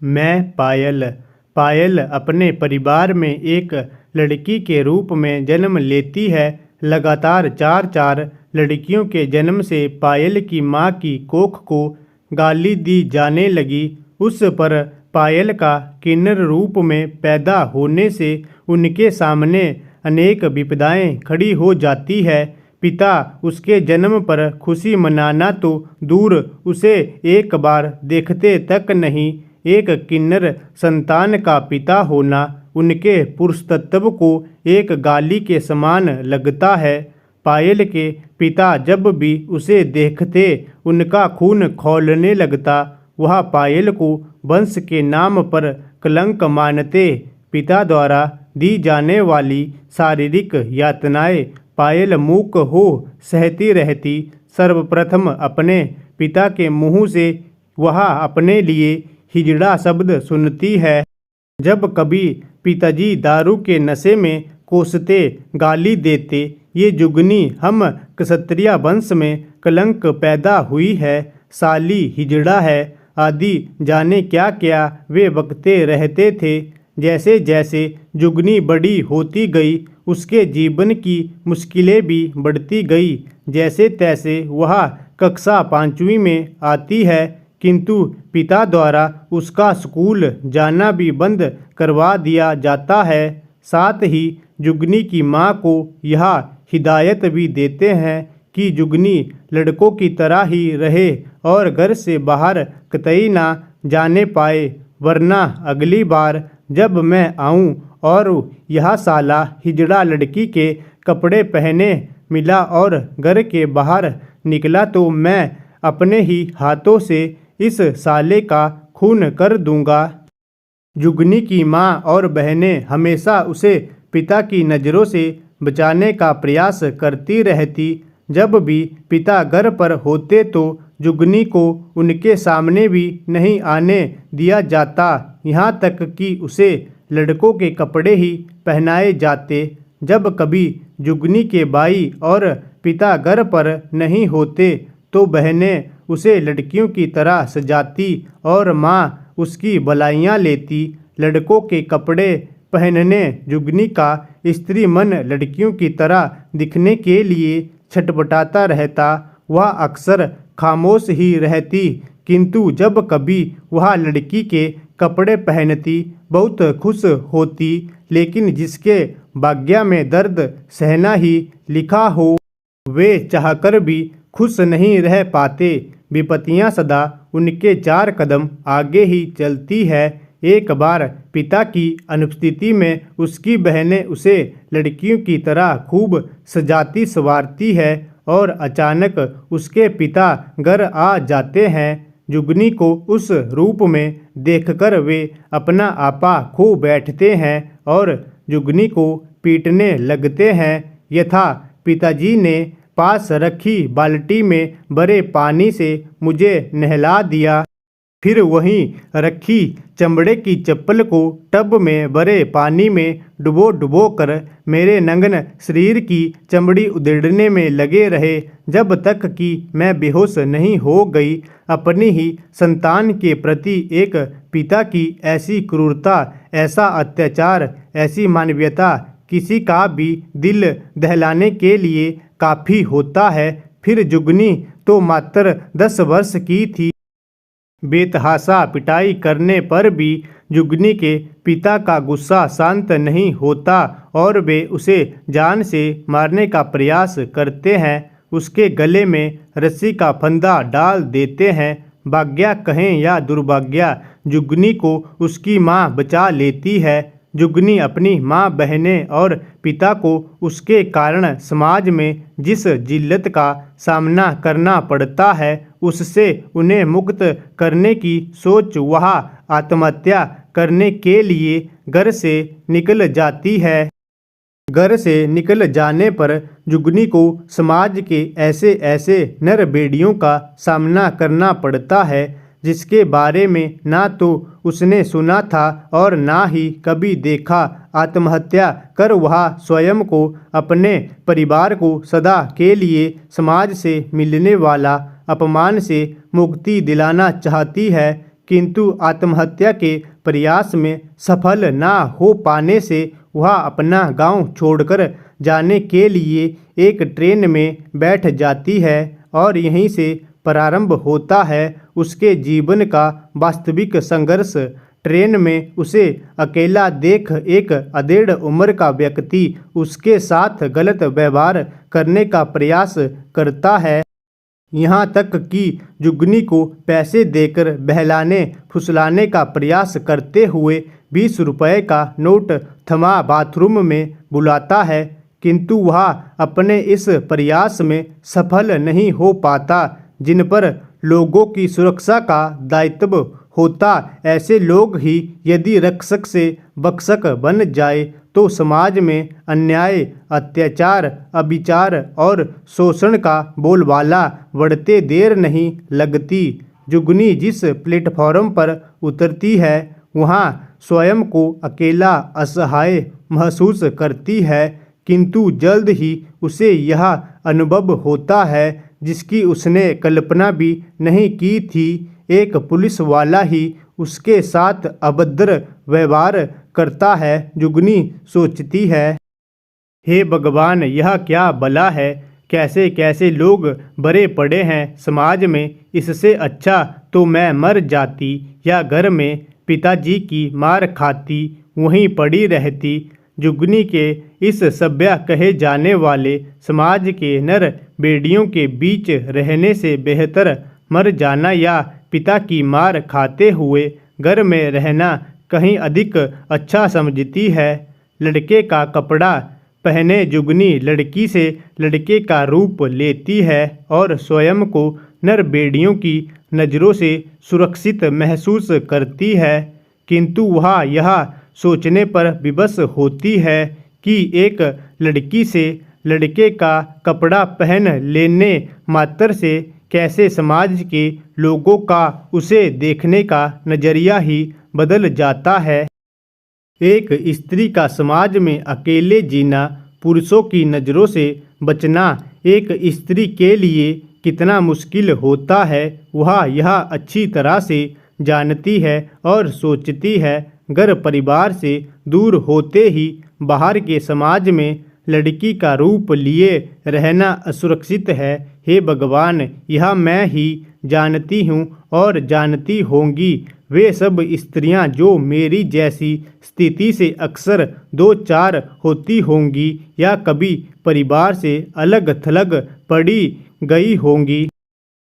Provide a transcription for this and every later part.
मैं पायल। पायल अपने परिवार में एक लड़की के रूप में जन्म लेती है। लगातार चार चार लड़कियों के जन्म से पायल की माँ की कोख को गाली दी जाने लगी। उस पर पायल का किन्नर रूप में पैदा होने से उनके सामने अनेक विपदाएं खड़ी हो जाती है। पिता उसके जन्म पर खुशी मनाना तो दूर, उसे एक बार देखते तक नहीं। एक किन्नर संतान का पिता होना उनके पुरुषत्व को एक गाली के समान लगता है। पायल के पिता जब भी उसे देखते उनका खून खौलने लगता। वह पायल को वंश के नाम पर कलंक मानते। पिता द्वारा दी जाने वाली शारीरिक यातनाएं पायल मूक हो सहती रहती। सर्वप्रथम अपने पिता के मुंह से वह अपने लिए हिजड़ा शब्द सुनती है। जब कभी पिताजी दारू के नशे में कोसते गाली देते, ये जुगनी हम क्षत्रिय वंश में कलंक पैदा हुई है, साली हिजड़ा है आदि जाने क्या क्या वे बकते रहते थे। जैसे जैसे जुगनी बड़ी होती गई उसके जीवन की मुश्किलें भी बढ़ती गई। जैसे तैसे वह कक्षा 5वीं में आती है, किंतु पिता द्वारा उसका स्कूल जाना भी बंद करवा दिया जाता है। साथ ही जुगनी की माँ को यह हिदायत भी देते हैं कि जुगनी लड़कों की तरह ही रहे और घर से बाहर कतई ना जाने पाए, वरना अगली बार जब मैं आऊँ और यह साला हिजड़ा लड़की के कपड़े पहने मिला और घर के बाहर निकला तो मैं अपने ही हाथों से इस साले का खून कर दूंगा। जुगनी की माँ और बहनें हमेशा उसे पिता की नज़रों से बचाने का प्रयास करती रहती। जब भी पिता घर पर होते तो जुगनी को उनके सामने भी नहीं आने दिया जाता, यहाँ तक कि उसे लड़कों के कपड़े ही पहनाए जाते। जब कभी जुगनी के भाई और पिता घर पर नहीं होते तो बहनें उसे लड़कियों की तरह सजाती और माँ उसकी भलाइयाँ लेती। लड़कों के कपड़े पहनने जुगनी का स्त्री मन लड़कियों की तरह दिखने के लिए छटपटाता रहता। वह अक्सर खामोश ही रहती, किंतु जब कभी वह लड़की के कपड़े पहनती बहुत खुश होती। लेकिन जिसके भाग्य में दर्द सहना ही लिखा हो, वे चाहकर भी खुश नहीं रह पाते। विपत्तियां सदा उनके 4 कदम आगे ही चलती है। एक बार पिता की अनुपस्थिति में उसकी बहनें उसे लड़कियों की तरह खूब सजाती संवारती है और अचानक उसके पिता घर आ जाते हैं। जुगनी को उस रूप में देखकर वे अपना आपा खो बैठते हैं और जुगनी को पीटने लगते हैं। यथा पिताजी ने पास रखी बाल्टी में भरे पानी से मुझे नहला दिया, फिर वहीं रखी चमड़े की चप्पल को टब में भरे पानी में डुबो डुबो कर मेरे नंगन शरीर की चमड़ी उधेड़ने में लगे रहे, जब तक कि मैं बेहोश नहीं हो गई। अपनी ही संतान के प्रति एक पिता की ऐसी क्रूरता, ऐसा अत्याचार, ऐसी मानवीयता किसी का भी दिल दहलाने के लिए काफ़ी होता है। फिर जुगनी तो मात्र 10 वर्ष की थी। बेतहाशा पिटाई करने पर भी जुगनी के पिता का गुस्सा शांत नहीं होता और वे उसे जान से मारने का प्रयास करते हैं। उसके गले में रस्सी का फंदा डाल देते हैं। भाग्य कहें या दुर्भाग्य, जुगनी को उसकी माँ बचा लेती है। जुगनी अपनी माँ, बहनें और पिता को उसके कारण समाज में जिस जिल्लत का सामना करना पड़ता है, उससे उन्हें मुक्त करने की सोच वह आत्महत्या करने के लिए घर से निकल जाती है। घर से निकल जाने पर जुगनी को समाज के ऐसे ऐसे नर बेड़ियों का सामना करना पड़ता है जिसके बारे में ना तो उसने सुना था और ना ही कभी देखा। आत्महत्या कर वह स्वयं को, अपने परिवार को सदा के लिए समाज से मिलने वाला अपमान से मुक्ति दिलाना चाहती है, किंतु आत्महत्या के प्रयास में सफल ना हो पाने से वह अपना गांव छोड़कर जाने के लिए एक ट्रेन में बैठ जाती है और यहीं से प्रारंभ होता है उसके जीवन का वास्तविक संघर्ष। ट्रेन में उसे अकेला देख एक अधेड़ उम्र का व्यक्ति उसके साथ गलत व्यवहार करने का प्रयास करता है, यहाँ तक कि जुगनी को पैसे देकर बहलाने फुसलाने का प्रयास करते हुए 20 रुपए का नोट थमा बाथरूम में बुलाता है, किंतु वह अपने इस प्रयास में सफल नहीं हो पाता। जिन पर लोगों की सुरक्षा का दायित्व होता, ऐसे लोग ही यदि रक्षक से बक्षक बन जाए तो समाज में अन्याय, अत्याचार, अविचार और शोषण का बोलबाला बढ़ते देर नहीं लगती। जुगनी जिस प्लेटफॉर्म पर उतरती है वहाँ स्वयं को अकेला असहाय महसूस करती है, किंतु जल्द ही उसे यह अनुभव होता है जिसकी उसने कल्पना भी नहीं की थी। एक पुलिस वाला ही उसके साथ अभद्र व्यवहार करता है। जुगनी सोचती है, हे भगवान, यह क्या बला है, कैसे कैसे लोग भरे पड़े हैं समाज में। इससे अच्छा तो मैं मर जाती या घर में पिताजी की मार खाती, वहीं पड़ी रहती। जुगनी के इस सभ्य कहे जाने वाले समाज के नर बेड़ियों के बीच रहने से बेहतर मर जाना या पिता की मार खाते हुए घर में रहना कहीं अधिक अच्छा समझती है। लड़के का कपड़ा पहने जुगनी लड़की से लड़के का रूप लेती है और स्वयं को नर बेड़ियों की नज़रों से सुरक्षित महसूस करती है, किंतु वह यह सोचने पर विवश होती है कि एक लड़की से लड़के का कपड़ा पहन लेने मात्र से कैसे समाज के लोगों का उसे देखने का नज़रिया ही बदल जाता है। एक स्त्री का समाज में अकेले जीना, पुरुषों की नज़रों से बचना एक स्त्री के लिए कितना मुश्किल होता है वह यह अच्छी तरह से जानती है और सोचती है। घर परिवार से दूर होते ही बाहर के समाज में लड़की का रूप लिए रहना असुरक्षित है। हे भगवान, यह मैं ही जानती हूँ और जानती होंगी वे सब स्त्रियाँ जो मेरी जैसी स्थिति से अक्सर दो चार होती होंगी या कभी परिवार से अलग थलग पड़ी गई होंगी।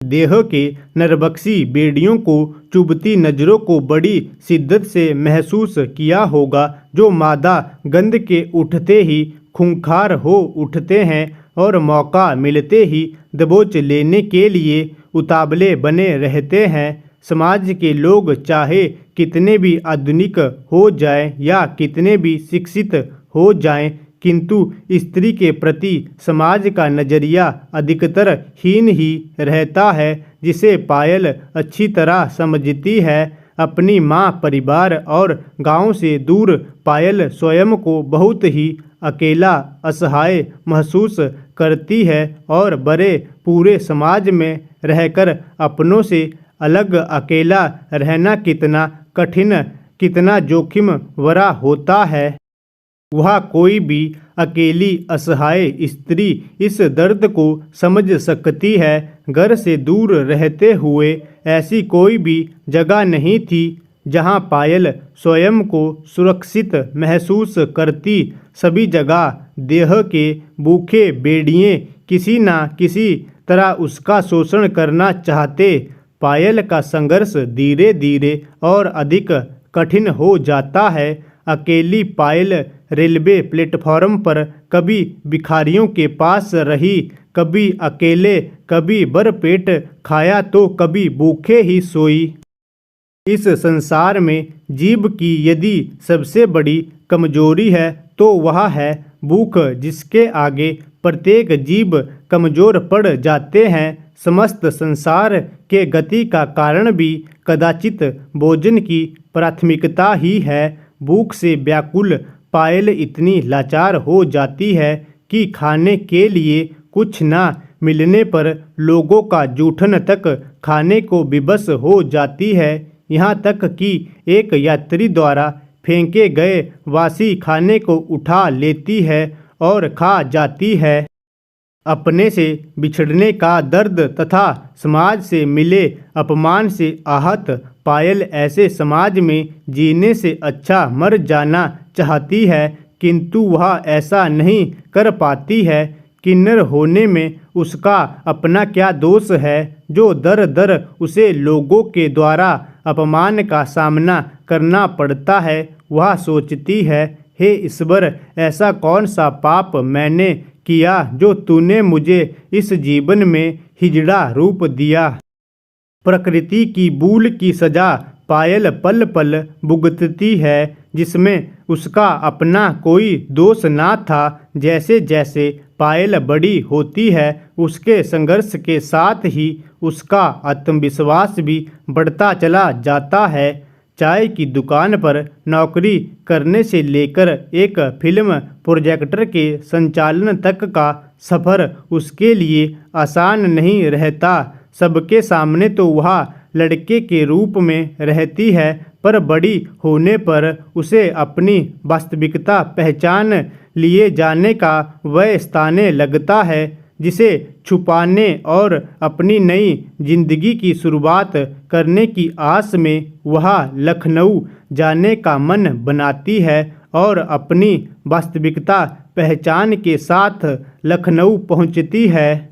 देह के नरबक्सी बेड़ियों को चुभती नज़रों को बड़ी शिद्दत से महसूस किया होगा, जो मादा गंध के उठते ही खूंखार हो उठते हैं और मौका मिलते ही दबोच लेने के लिए उतावले बने रहते हैं। समाज के लोग चाहे कितने भी आधुनिक हो जाएं या कितने भी शिक्षित हो जाएं, किंतु स्त्री के प्रति समाज का नज़रिया अधिकतर हीन ही रहता है, जिसे पायल अच्छी तरह समझती है। अपनी माँ, परिवार और गांव से दूर पायल स्वयं को बहुत ही अकेला असहाय महसूस करती है और बड़े पूरे समाज में रहकर अपनों से अलग अकेला रहना कितना कठिन, कितना जोखिम भरा होता है। वह कोई भी अकेली असहाय स्त्री इस दर्द को समझ सकती है। घर से दूर रहते हुए ऐसी कोई भी जगह नहीं थी जहां पायल स्वयं को सुरक्षित महसूस करती। सभी जगह देह के भूखे बेड़िए किसी न किसी तरह उसका शोषण करना चाहते। पायल का संघर्ष धीरे धीरे और अधिक कठिन हो जाता है। अकेली पायल रेलवे प्लेटफॉर्म पर कभी भिखारियों के पास रही, कभी अकेले, कभी भरपेट खाया तो कभी भूखे ही सोई। इस संसार में जीव की यदि सबसे बड़ी कमजोरी है तो वह है भूख, जिसके आगे प्रत्येक जीव कमजोर पड़ जाते हैं। समस्त संसार के गति का कारण भी कदाचित भोजन की प्राथमिकता ही है। भूख से व्याकुल पायल इतनी लाचार हो जाती है कि खाने के लिए कुछ ना मिलने पर लोगों का जूठन तक खाने को विवश हो जाती है। यहाँ तक कि एक यात्री द्वारा फेंके गए वासी खाने को उठा लेती है और खा जाती है। अपने से बिछड़ने का दर्द तथा समाज से मिले अपमान से आहत पायल ऐसे समाज में जीने से अच्छा मर जाना चाहती है, किंतु वह ऐसा नहीं कर पाती है। किन्नर होने में उसका अपना क्या दोष है जो दर दर उसे लोगों के द्वारा अपमान का सामना करना पड़ता है। वह सोचती है, हे ईश्वर, ऐसा कौन सा पाप मैंने किया जो तूने मुझे इस जीवन में हिजड़ा रूप दिया। प्रकृति की भूल की सजा पायल पल पल भुगतती है, जिसमें उसका अपना कोई दोष ना था। जैसे जैसे पायल बड़ी होती है, उसके संघर्ष के साथ ही उसका आत्मविश्वास भी बढ़ता चला जाता है। चाय की दुकान पर नौकरी करने से लेकर एक फिल्म प्रोजेक्टर के संचालन तक का सफ़र उसके लिए आसान नहीं रहता। सबके सामने तो वह लड़के के रूप में रहती है, पर बड़ी होने पर उसे अपनी वास्तविकता पहचान लिए जाने का वह स्थाने लगता है, जिसे छुपाने और अपनी नई जिंदगी की शुरुआत करने की आस में वह लखनऊ जाने का मन बनाती है और अपनी वास्तविकता पहचान के साथ लखनऊ पहुंचती है,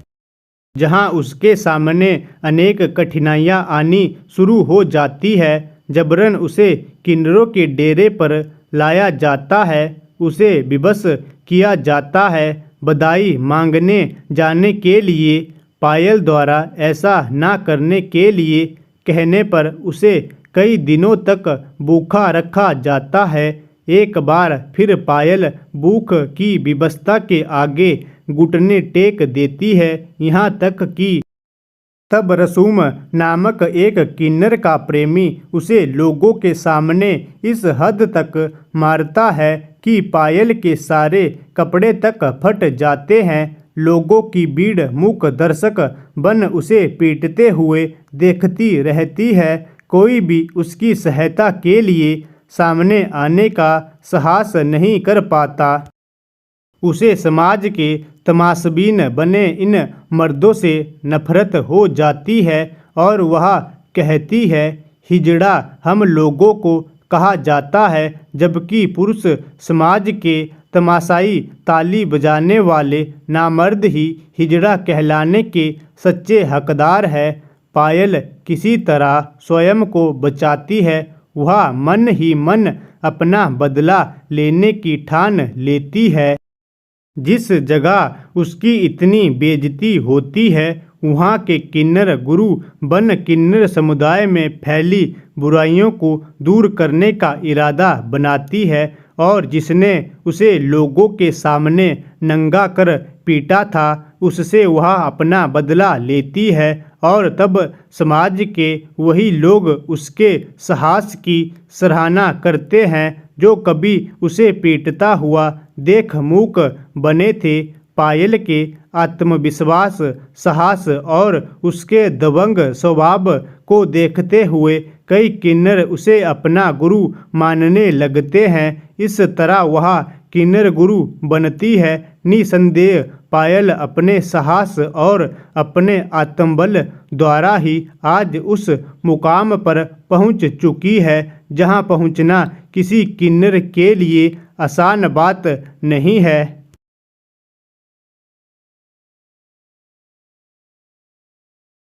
जहां उसके सामने अनेक कठिनाइयां आनी शुरू हो जाती है। जबरन उसे किन्नरों के डेरे पर लाया जाता है, उसे विवश किया जाता है बधाई मांगने जाने के लिए। पायल द्वारा ऐसा ना करने के लिए कहने पर उसे कई दिनों तक भूखा रखा जाता है। एक बार फिर पायल भूख की विवशता के आगे घुटने टेक देती है, यहाँ तक कि तब रसूम नामक एक किन्नर का प्रेमी उसे लोगों के सामने इस हद तक मारता है कि पायल के सारे कपड़े तक फट जाते हैं। लोगों की भीड़ मूक दर्शक बन उसे पीटते हुए देखती रहती है। कोई भी उसकी सहायता के लिए सामने आने का साहस नहीं कर पाता। उसे समाज के तमाशबीन बने इन मर्दों से नफरत हो जाती है और वह कहती है, हिजड़ा हम लोगों को कहा जाता है, जबकि पुरुष समाज के तमाशाई ताली बजाने वाले नामर्द ही हिजड़ा कहलाने के सच्चे हकदार है। पायल किसी तरह स्वयं को बचाती है। वह मन ही मन अपना बदला लेने की ठान लेती है। जिस जगह उसकी इतनी बेइज्जती होती है, वहाँ के किन्नर गुरु बन किन्नर समुदाय में फैली बुराइयों को दूर करने का इरादा बनाती है और जिसने उसे लोगों के सामने नंगा कर पीटा था, उससे वह अपना बदला लेती है और तब समाज के वही लोग उसके साहस की सराहना करते हैं जो कभी उसे पीटता हुआ देख मूक बने थे। पायल के आत्मविश्वास, साहस और उसके दबंग स्वभाव को देखते हुए कई किन्नर उसे अपना गुरु मानने लगते हैं। इस तरह वह किन्नर गुरु बनती है। निसंदेह पायल अपने साहस और अपने आत्मबल द्वारा ही आज उस मुकाम पर पहुंच चुकी है जहां पहुंचना किसी किन्नर के लिए आसान बात नहीं है।